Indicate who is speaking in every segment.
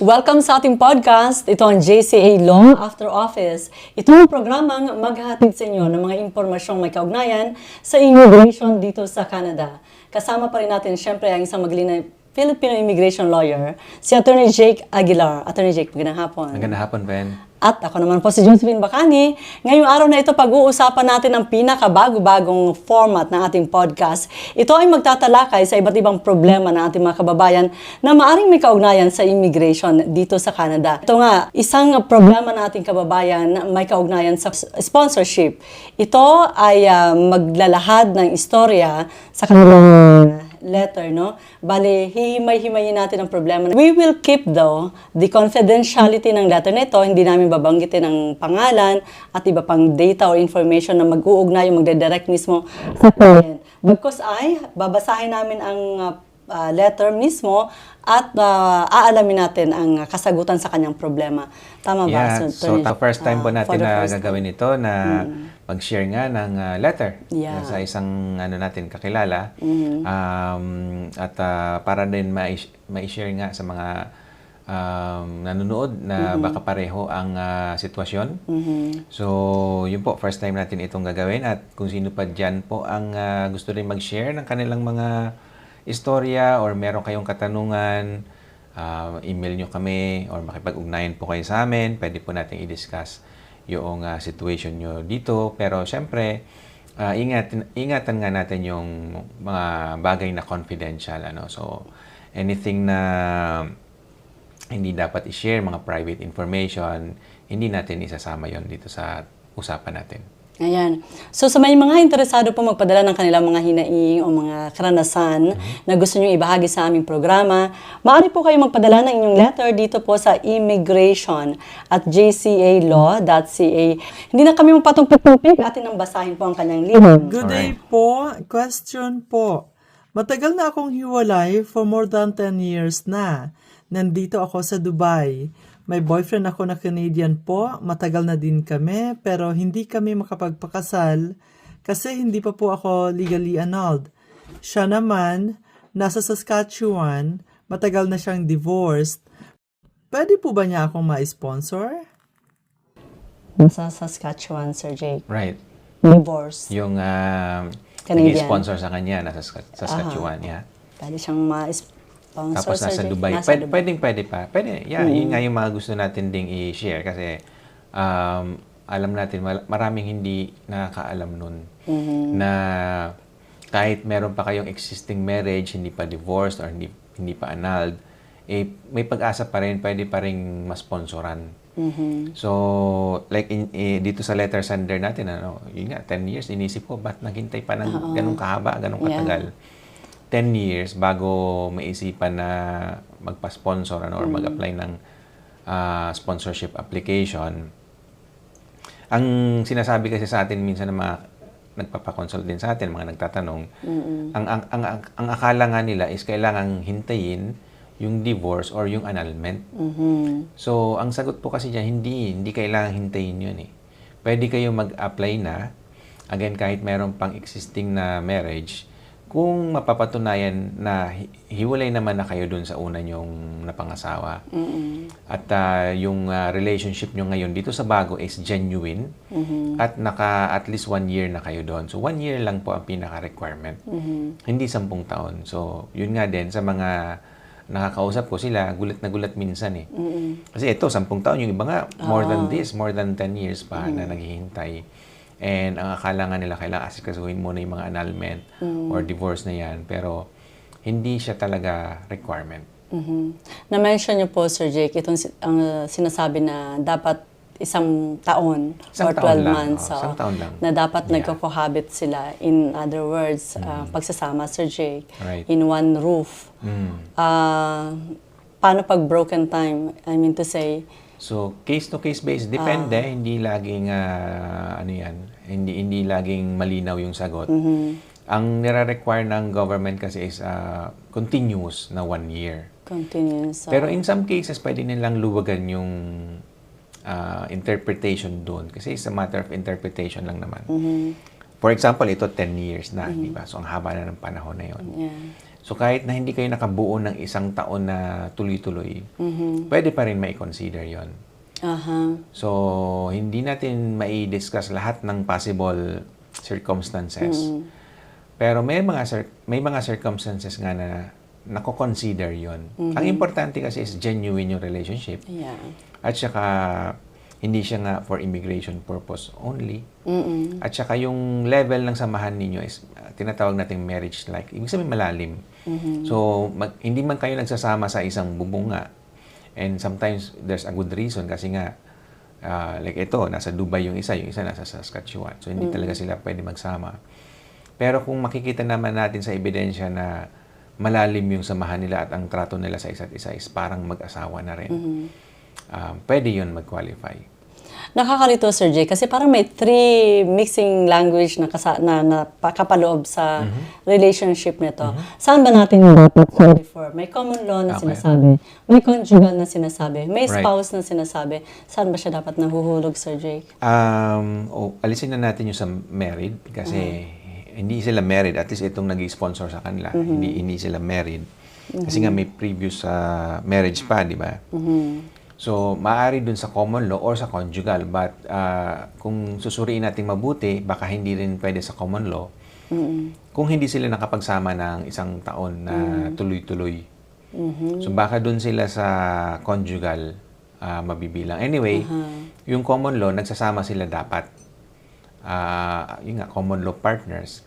Speaker 1: Welcome sa ating podcast. Ito ang JCA Law After Office. Ito ang programang maghahatid sa inyo ng mga impormasyong may kaugnayan sa immigration dito sa Canada. Kasama pa rin natin siyempre ang isang magaling na Filipino immigration lawyer, si Attorney Jake Aguilar. Attorney Jake, magandang hapon.
Speaker 2: Magandang hapon, Ben.
Speaker 1: At ako naman po si Josephine Bacani. Ngayong araw na ito, pag-uusapan natin ang pinakabago-bagong format ng ating podcast. Ito ay magtatalakay sa iba't ibang problema ng ating mga kababayan na maaring may kaugnayan sa immigration dito sa Canada. Ito nga, isang problema ng ating kababayan na may kaugnayan sa sponsorship. Ito ay maglalahad ng istorya sa kanilang letter, no? Bale, hihimay-himayin natin ang problema. We will keep, though, the confidentiality ng letter nito. Hindi namin babanggitin ang pangalan at iba pang data or information na mag-uugnay o magdedirect mismo sa client. Bagkus ay, babasahin namin ang letter mismo at aalamin natin ang kasagutan sa kanyang problema. Tama ba?
Speaker 2: So first time po natin na gagawin ito na mag-share nga ng letter sa isang natin kakilala. At para din ma-share nga sa mga nanonood na baka pareho ang sitwasyon. So, yun po, first time natin itong gagawin at kung sino pa dyan po ang gusto rin mag-share ng kanilang mga istorya or meron kayong katanungan, email nyo kami or makipag-ugnayan po kayo sa amin. Pwede po natin i-discuss yung situation nyo dito. Pero syempre, ingatan nga natin yung mga bagay na confidential. So, anything na hindi dapat i-share, mga private information, hindi natin isasama yon dito sa usapan natin.
Speaker 1: Ayan. So, sa may mga interesado po magpadala ng kanilang mga hinaing o mga karanasan na gusto nyo ibahagi sa aming programa, maaari po kayo magpadala ng inyong letter dito po sa immigration@jcalaw.ca. Hindi na kami magpatungpik-tungpik, atin ang basahin po ang kanyang liham.
Speaker 3: Good day po. Question po. Matagal na akong hiwalay for more than 10 years na. Nandito ako sa Dubai. May boyfriend ako na Canadian po, matagal na din kami, pero hindi kami makapagpakasal kasi hindi pa po ako legally annulled. Siya naman, nasa Saskatchewan, matagal na siyang divorced. Pwede po ba niya akong ma-sponsor?
Speaker 1: Nasa Saskatchewan, Sir Jake.
Speaker 2: Right.
Speaker 1: Divorce.
Speaker 2: Yung nag-sponsor sa kanya, nasa Saskatchewan.
Speaker 1: Pwede siyang ma-sponsor.
Speaker 2: Tapos nasa Dubai. Pwede pa. Pwede. Yun nga yung mga gusto natin ding i-share kasi alam natin, maraming hindi nakakaalam nun na kahit meron pa kayong existing marriage, hindi pa divorced or hindi pa annulled, may pag-asa pa rin, pwede pa rin masponsoran. So, like dito sa letter sender natin, yun nga, 10 years, inisip ko, ba't naghintay pa ng ganun kahaba, ganun katagal? 10 years bago maisipan na magpa-sponsor or mag-apply ng sponsorship application. Ang sinasabi kasi sa atin minsan ng mga nagpapakonsult din sa atin, mga nagtatanong, ang akala nga nila is kailangang hintayin yung divorce or yung annulment. So, ang sagot po kasi dyan, hindi kailangang hintayin yun . Pwede kayo mag-apply na, again, kahit meron pang existing na marriage, kung mapapatunayan na hiwalay naman na kayo dun sa una nyong napangasawa. At yung relationship nyo ngayon dito sa bago is genuine at at least 1 year na kayo doon. So 1 year lang po ang pinaka-requirement. Hindi 10 taon. So yun nga din sa mga nakakausap ko sila, gulat na gulat minsan . Kasi ito, 10 taon. Yung iba nga, more than 10 years pa na naghihintay. And ang akala nga nila kailangan asikasuhin muna yung mga annulment or divorce na yan. Pero hindi siya talaga requirement.
Speaker 1: Na-mention niyo po, Sir Jake, itong sinasabi na dapat isang taon or 12 months.
Speaker 2: Isang taon lang.
Speaker 1: Na dapat nagko-cohabit sila. In other words, pagsasama, Sir Jake, in one roof. Paano pag broken time? I mean to say,
Speaker 2: so, case-to-case basis, depende. Hindi laging, hindi laging malinaw yung sagot. Ang nire-require ng government kasi is continuous na 1 year.
Speaker 1: Continuous.
Speaker 2: Pero in some cases, pwede nilang luwagan yung interpretation doon. Kasi it's a matter of interpretation lang naman. For example, ito 10 years na, di ba? So, ang haba na ng panahon na yun. So kahit na hindi kayo nakabuo ng isang taon na tuloy-tuloy, pwede pa rin mai-consider yon. So, hindi natin mai-discuss lahat ng possible circumstances. Pero may mga circumstances nga na nako-consider yon. Ang importante kasi is genuine yung relationship.
Speaker 1: Yeah.
Speaker 2: At saka, hindi siya nga for immigration purpose only. At saka yung level ng samahan ninyo is tinatawag nating marriage-like. Ibig sabihin malalim. So, hindi man kayo nagsasama sa isang bubong nga. And sometimes, there's a good reason kasi nga, like ito, nasa Dubai yung isa nasa Saskatchewan. So, hindi talaga sila pwede magsama. Pero kung makikita naman natin sa ebidensya na malalim yung samahan nila at ang trato nila sa isa't isa is parang mag-asawa na rin, pwede yun mag-qualify.
Speaker 1: Nakakalito, Sir Jay, kasi parang may three mixing language na, kapaloob sa relationship nito. Saan ba natin dapat sorry for? May common law na sinasabi, may conjugal na sinasabi, may spouse na sinasabi. Saan ba siya dapat nahuhulog, Sir Jay?
Speaker 2: Alisin na natin yung sa married kasi hindi sila married. At least itong nag-sponsor sa kanila. Hindi sila married. Kasi nga may previous marriage pa, di ba? So, maaari dun sa common law or sa conjugal. But kung susuriin natin mabuti, baka hindi rin pwede sa common law. Kung hindi sila nakapagsama ng isang taon na tuloy-tuloy. So, baka dun sila sa conjugal mabibilang. Anyway, yung common law, nagsasama sila dapat. Yung nga, common law partners.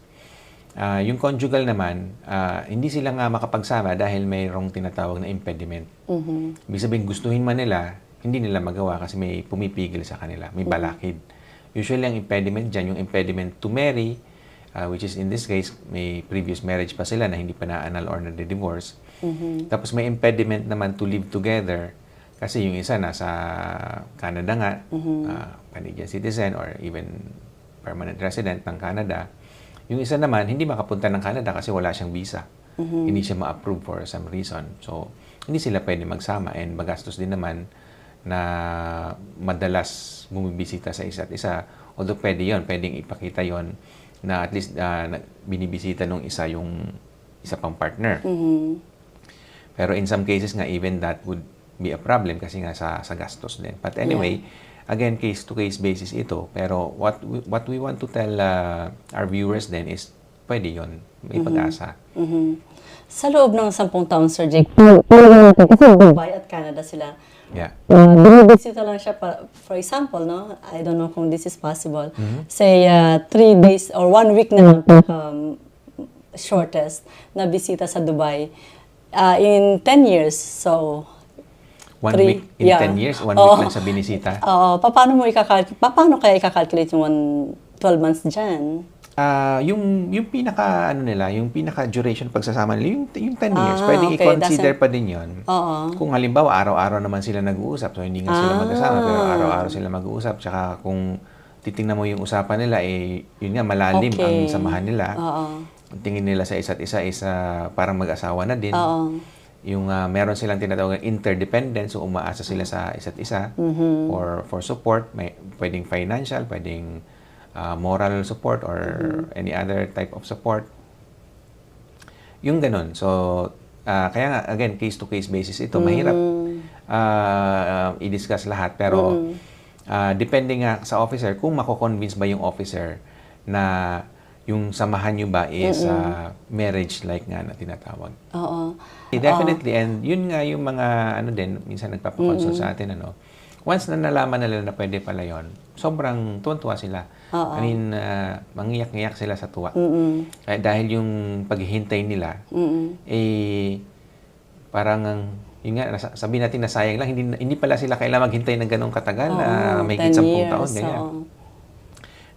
Speaker 2: Yung conjugal naman, hindi sila nga makapagsama dahil mayroong tinatawag na impediment. Ibig sabihin, gustuhin man nila, hindi nila magawa kasi may pumipigil sa kanila, may balakid. Usually, ang impediment dyan, yung impediment to marry, which is in this case, may previous marriage pa sila na hindi pa na-annul or na-divorce. Tapos may impediment naman to live together kasi yung isa nasa Canada nga, Canadian citizen or even permanent resident ng Canada. Yung isa naman, hindi makapunta ng Canada kasi wala siyang visa. Hindi siya ma-approve for some reason. So, hindi sila pwede magsama and magastos din naman na madalas bumibisita sa isa't isa. Although pwede yon, pwedeng ipakita yon na at least binibisita nung isa yung isa pang partner. Pero in some cases nga, even that would be a problem kasi nga sa gastos din. But anyway, again, case-to-case basis ito. Pero what we want to tell our viewers then is, pwede yun. May pag-asa.
Speaker 1: Sa loob ng 10 taon, Sir Jake, kasi Dubai at Canada sila.
Speaker 2: Yeah.
Speaker 1: Binibisita lang siya, for example, no? I don't know kung this is possible. Say, 3 days or 1 week na shortest na bisita sa Dubai. In 10 years, so...
Speaker 2: 1 week in 10 years? 1 week lang sa binisita?
Speaker 1: Paano kaya i-calculate yung 12 months dyan?
Speaker 2: Yung pinaka, yung pinaka duration pagsasama nila, yung 10 years, pwedeng i-consider pa din yun. Kung halimbawa, araw-araw naman sila nag-uusap, so hindi nga sila magkasama, pero araw-araw sila mag-uusap, tsaka kung titingnan mo yung usapan nila, yun nga, malalim ang samahan nila. Tingin nila sa isa't isa is parang mag-asawa na din. Yung meron silang tinatawag interdependence, so umaasa sila sa isa't isa for support, pwedeng financial, pwedeng moral support or any other type of support. Yung ganun. So, kaya nga, again, case-to-case basis ito. Mahirap i-discuss lahat. Pero, depende nga sa officer, kung mako-convince ba yung officer na yung samahan nyo ba is marriage-like nga na tinatawag. Definitely. And yun nga yung mga, minsan nagpapakonsult sa atin, once na nalaman nila na pwede pala yun, sobrang tuwan-tuwa sila. I mean, mangiyak-ngiyak sila sa tuwa. Dahil yung paghihintay nila, parang, yun nga, sabihin natin na sayang lang, hindi pala sila kailangan maghintay ng ganong katagal, may 10 taon, ganyan.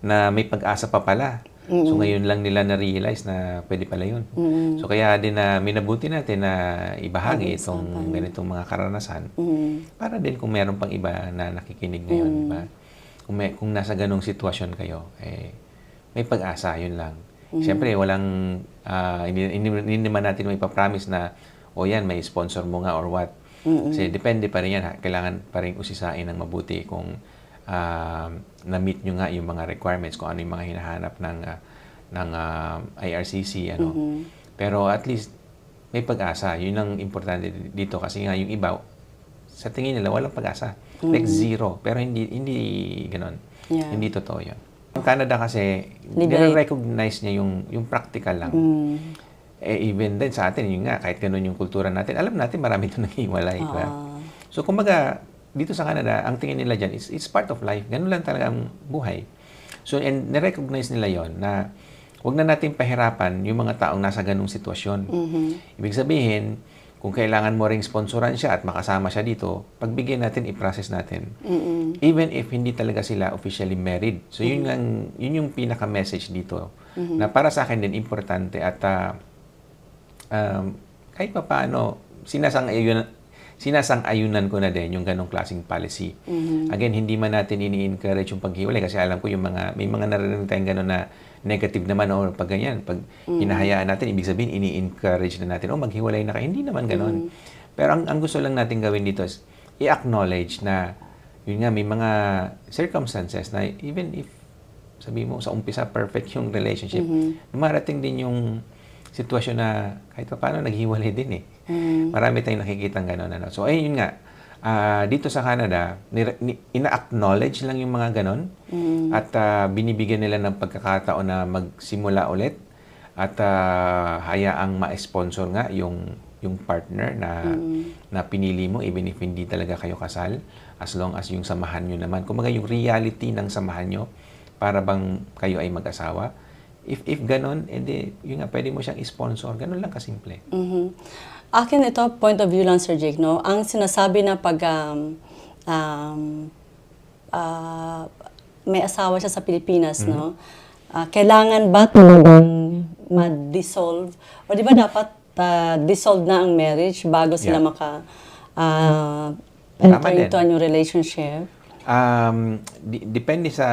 Speaker 2: Na may pag-asa pa pala. So, ngayon lang nila na-realize na pwede pala yun. So, kaya din na minabuti natin na ibahagi itong ganitong mga karanasan para din kung meron pang iba na nakikinig ngayon, diba? Kung nasa ganong sitwasyon kayo, may pag-asa, yun lang. Siyempre, walang, hindi naman natin may papromise na, yan, may sponsor mo nga or what. Kasi depende pa rin yan. Kailangan pa rin usisain ng mabuti kung na-meet nyo nga yung mga requirements, kung ano yung mga hinahanap ng IRCC. Pero at least, may pag-asa. Yun ang importante dito kasi nga yung iba, sa tingin nila, walang pag-asa. Like zero. Pero hindi ganon.
Speaker 1: Yeah.
Speaker 2: Hindi totoo yun. Ang Canada kasi,
Speaker 1: Libre.
Speaker 2: nire-recognize niya yung practical lang. Even din sa atin, yun nga, kahit ganon yung kultura natin, alam natin marami ito naghiwalay. Diba? So, kumbaga, dito sa Canada, ang tingin nila dyan, it's part of life. Ganun lang talaga ang buhay. So, and nire-recognize nila yon na huwag na natin pahirapan yung mga taong nasa ganung sitwasyon. Ibig sabihin, kung kailangan mo ring sponsoran siya at makasama siya dito, pagbigyan natin, i-process natin. Even if hindi talaga sila officially married. So, yun yung pinaka-message dito. Na para sa akin din, importante at kahit pa paano, sinasang-ayunan ko na din yung ganong klaseng policy. Again, hindi man natin ini-encourage yung paghiwalay kasi alam ko yung may mga naririnig tayong gano'n na negative naman o pag ganyan. Pag hinahayaan natin, ibig sabihin, ini-encourage na natin, maghiwalay na kayo. Hindi naman gano'n. Pero ang gusto lang natin gawin dito is i-acknowledge na yun nga, may mga circumstances na even if sabi mo sa umpisa perfect yung relationship, marating din yung sitwasyon na kahit pa paano naghiwalay din eh. Marami tayong nakikitang gano'n. So, ayun nga, dito sa Canada, ina-acknowledge lang yung mga ganon at binibigyan nila ng pagkakataon na magsimula ulit at hayaang ma-sponsor nga yung partner na pinili mo even if hindi talaga kayo kasal as long as yung samahan nyo naman. Kumaga yung reality ng samahan nyo para bang kayo ay mag-asawa. If ganon, edi yun nga, pwede mo siyang sponsor. Ganon lang kasimple.
Speaker 1: Akin ito, point of view lang, Sir Jake, no? Ang sinasabi na pag may asawa siya sa Pilipinas, no? Kailangan ba talagang ma-dissolve? O di ba dapat dissolve na ang marriage bago sila enter into a new relationship?
Speaker 2: Depende sa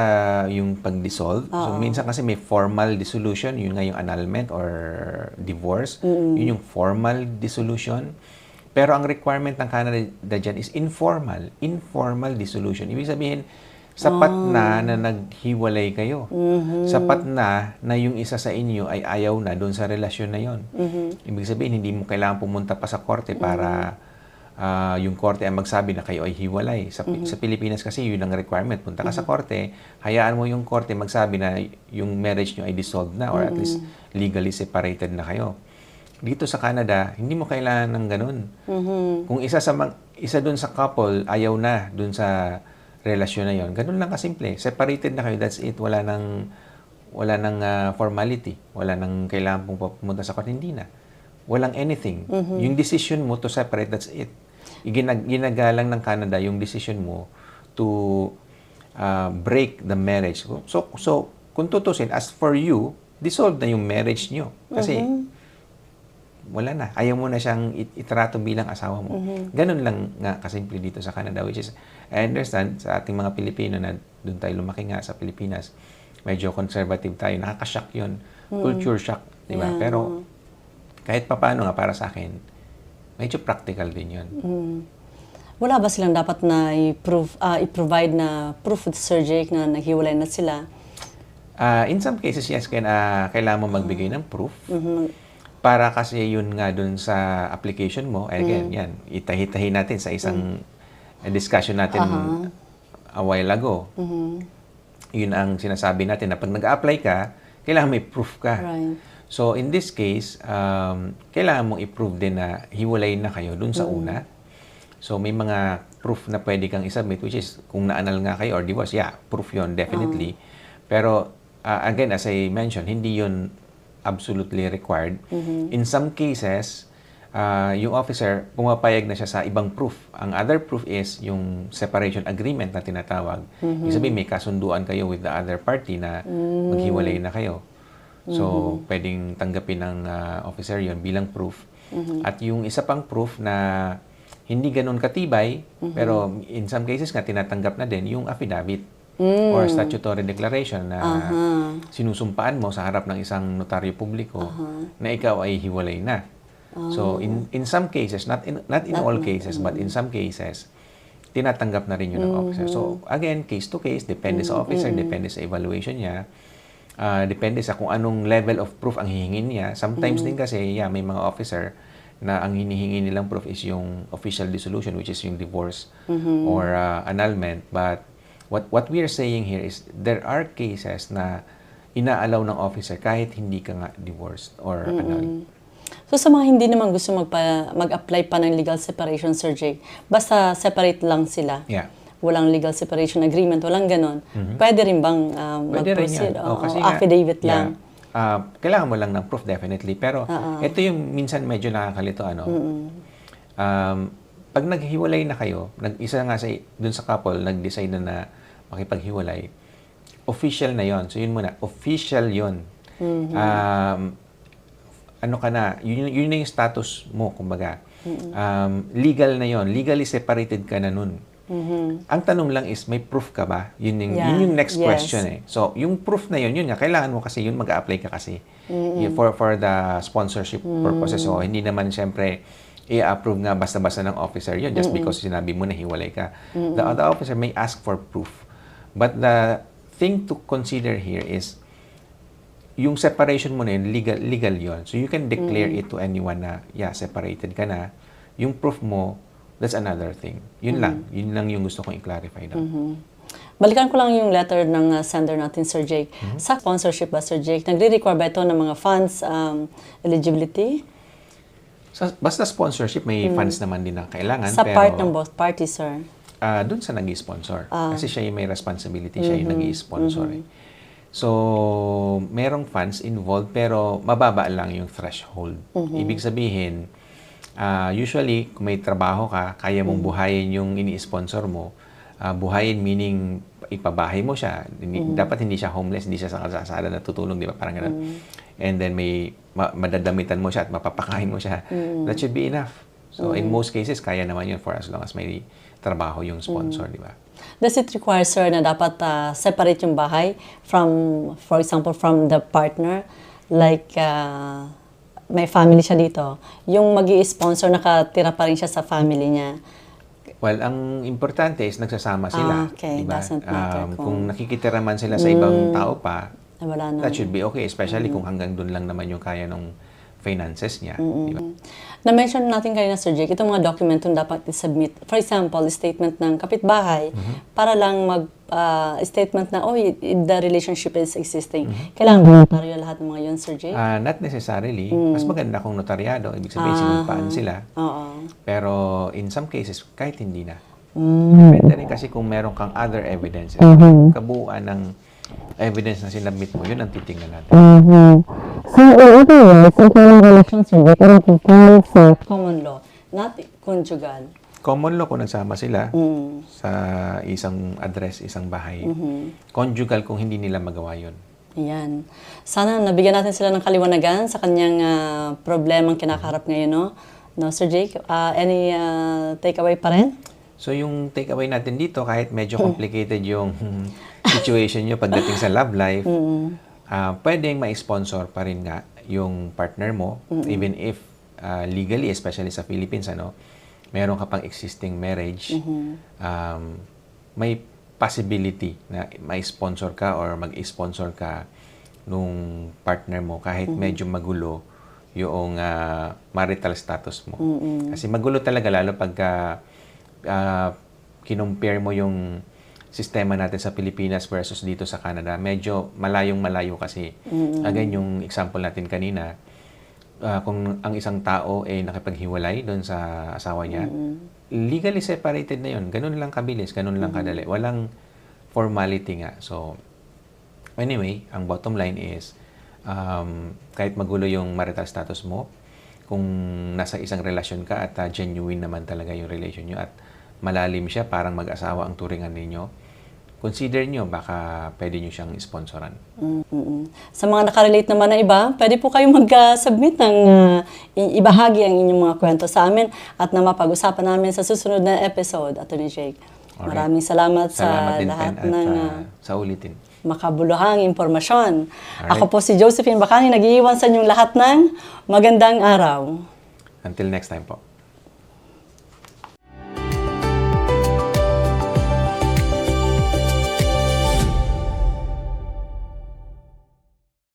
Speaker 2: yung pag-dissolve. So, minsan kasi may formal dissolution, yun nga yung annulment or divorce. Yun yung formal dissolution. Pero ang requirement ng Canada dyan is informal dissolution. Ibig sabihin, sapat na naghiwalay kayo. Sapat na yung isa sa inyo ay ayaw na doon sa relasyon na yon. Ibig sabihin, hindi mo kailangan pumunta pa sa korte para yung korte ang magsabi na kayo ay hiwalay. Sa Pilipinas kasi yun ang requirement. Punta ka sa korte, hayaan mo yung korte magsabi na yung marriage nyo ay dissolved na or at least legally separated na kayo. Dito sa Canada, hindi mo kailangan ng ganun. Kung isa dun sa couple ayaw na dun sa relasyon na yon, ganun lang kasimple. Separated na kayo, that's it. Wala nang formality. Wala nang kailangan pong pumunta sa korte. Hindi na. Walang anything. Yung decision mo to separate, that's it. Ginagalang ng Canada yung decision mo to break the marriage. So kung tutusin, as for you, dissolve na yung marriage nyo. Kasi wala na. Ayaw mo na siyang itrato bilang asawa mo. Ganun lang nga kasimple dito sa Canada, which is, I understand sa ating mga Pilipino na doon tayo lumaki nga sa Pilipinas, medyo conservative tayo. Nakaka-shock yun. Culture shock. Diba? Pero kahit papaano nga para sa akin, medyo practical din yun.
Speaker 1: Wala ba silang dapat na i-provide na proof with Sir Jake na naghiwalay na sila?
Speaker 2: In some cases, yes, kailangan mo magbigay ng proof. Para kasi yun nga dun sa application mo, again, yan, itahi-tahi natin sa isang discussion natin a while ago. Yun ang sinasabi natin na pag nag-apply ka, kailangan may proof ka.
Speaker 1: Right.
Speaker 2: So, in this case, kailangan mong i-prove din na hiwalay na kayo dun sa una. So, may mga proof na pwede kang isubmit, which is, kung naanal nga kayo or divorce, proof yun, definitely. Pero, again, as I mentioned, hindi yun absolutely required. In some cases, yung officer, pumapayag na siya sa ibang proof. Ang other proof is yung separation agreement na tinatawag. Ibig sabihin, may kasunduan kayo with the other party na maghiwalay na kayo. So, pwedeng tanggapin ng officer yon bilang proof. At yung isa pang proof na hindi ganun katibay, pero in some cases nga tinatanggap na din yung affidavit or statutory declaration na sinusumpaan mo sa harap ng isang notaryo publiko na ikaw ay hiwalay na. So, in some cases, not in all cases, but in some cases, tinatanggap na rin yun ng officer. So, again, case to case, depende sa officer, depende sa evaluation niya. Depende sa kung anong level of proof ang hihingin niya. Sometimes din kasi, may mga officer na ang hinihingi nilang proof is yung official dissolution, which is yung divorce or annulment. But what we are saying here is there are cases na inaalaw ng officer kahit hindi ka nga divorced or annulled.
Speaker 1: So sa mga hindi naman gusto mag-apply pa ng legal separation, Sir Jake, basta separate lang sila.
Speaker 2: Yeah.
Speaker 1: Walang legal separation agreement, walang ganon. Pwede rin bang
Speaker 2: Pwede rin
Speaker 1: mag-proceed?
Speaker 2: yan.
Speaker 1: O
Speaker 2: Kasi nga,
Speaker 1: affidavit lang?
Speaker 2: Kailangan mo lang ng proof, definitely. Pero ito yung minsan medyo nakakalito. Pag naghiwalay na kayo, isa nga dun sa couple, nag-decide na makipaghiwalay, official na yon. So yun muna, official yon. Ano ka na, yun na yung status mo, kumbaga. Legal na yon. Legally separated ka na nun. Ang tanong lang is, may proof ka ba? Yun yung next question eh. So, yung proof na yun nga, kailangan mo kasi yun, mag-a-apply ka kasi for the sponsorship purposes. So, hindi naman siyempre i-approve nga basta-basta ng officer yun just because sinabi mo na hiwalay ka. The officer may ask for proof. But the thing to consider here is, yung separation mo na yun, legal yun. So, you can declare it to anyone na, separated ka na. Yung proof mo, that's another thing. Yun lang yung gusto kong i-clarify daw.
Speaker 1: Balikan ko lang yung letter ng sender natin, Sir Jake. Sa sponsorship ba, Sir Jake, nagre-require ba ito ng mga funds eligibility?
Speaker 2: Basta sponsorship, may funds naman din na kailangan.
Speaker 1: Sa part ng both parties, sir?
Speaker 2: Doon sa nag-i-sponsor. Kasi siya yung may responsibility, siya yung nag-i-sponsor. So, merong funds involved pero mababa lang yung threshold. Ibig sabihin, usually, kung may trabaho ka, kaya mong buhayin yung ini-sponsor mo. Buhayin meaning, ipabahay mo siya. Dapat hindi siya homeless, hindi siya sa kalsada natutulog, di ba? Parang ganun. And then, may madadamitan mo siya at mapapakain mo siya. That should be enough. So, in most cases, kaya naman yun for as long as may trabaho yung sponsor, di ba?
Speaker 1: Does it require, sir, na dapat separate yung bahay from, for example, from the partner? Like, may family siya dito, yung mag-i-sponsor, nakatira pa rin siya sa family niya.
Speaker 2: Well, ang importante is nagsasama sila.
Speaker 1: Okay,
Speaker 2: diba?
Speaker 1: doesn't matter
Speaker 2: kung nakikitira man sila sa ibang tao pa,
Speaker 1: wala na.
Speaker 2: that should be okay, especially kung hanggang doon lang naman yung kaya ng finances niya. Diba?
Speaker 1: Na-mention natin kanina, Sir Jake, itong mga dokumentong dapat i-submit. For example, statement ng kapitbahay, para lang statement na, the relationship is existing. Kailangan ba notaryo lahat ng mga yun, Sir Jake?
Speaker 2: Not necessarily. Mas maganda kung notaryado. Ibig sabihin, sinumpaan sila. Pero in some cases, kahit hindi na. Depende rin kasi kung meron kang other evidences. Kabuuan ng evidence na sinabmit mo, yun ang titingnan natin.
Speaker 1: So, in other words, ito yung relations with sa common law, not conjugal.
Speaker 2: Common law kung nagsama sila sa isang address, isang bahay. Conjugal kung hindi nila magawa yun.
Speaker 1: Ayan. Sana nabigyan natin sila ng kaliwanagan sa kanyang problemang kinakaharap ngayon, no? No, Sir Jake, any takeaway pa rin?
Speaker 2: So, yung takeaway natin dito, kahit medyo complicated yung situation nyo pagdating sa love life, pwedeng ma-sponsor pa rin nga yung partner mo, even if legally, especially sa Philippines, meron ka pang existing marriage, may possibility na ma-sponsor ka or mag-sponsor ka nung partner mo kahit medyo magulo yung marital status mo. Kasi magulo talaga lalo pagka kinumpare mo yung sistema natin sa Pilipinas versus dito sa Canada. Medyo malayong-malayo kasi. Again, yung example natin kanina, kung ang isang tao ay nakipaghiwalay doon sa asawa niya, legally separated na yun. Ganun lang kabilis, ganun lang kadali. Walang formality nga. So, anyway, ang bottom line is, kahit magulo yung marital status mo, kung nasa isang relasyon ka at genuine naman talaga yung relation nyo at malalim siya, parang mag-asawa ang turingan ninyo, consider nyo, baka pwede nyo siyang sponsoran.
Speaker 1: Sa mga nakarelate naman na iba, pwede po kayong mag-submit ng ibahagi ang inyong mga kwento sa amin at na mapag-usapan namin sa susunod na episode, Atty. Jake.
Speaker 2: Alright.
Speaker 1: Maraming salamat sa
Speaker 2: din,
Speaker 1: lahat
Speaker 2: Pen, at,
Speaker 1: ng
Speaker 2: sa ulitin.
Speaker 1: makabuluhang impormasyon.
Speaker 2: Alright.
Speaker 1: Ako po si Josephine Bacani, nag-iiwan sa inyong lahat ng magandang araw.
Speaker 2: Until next time po.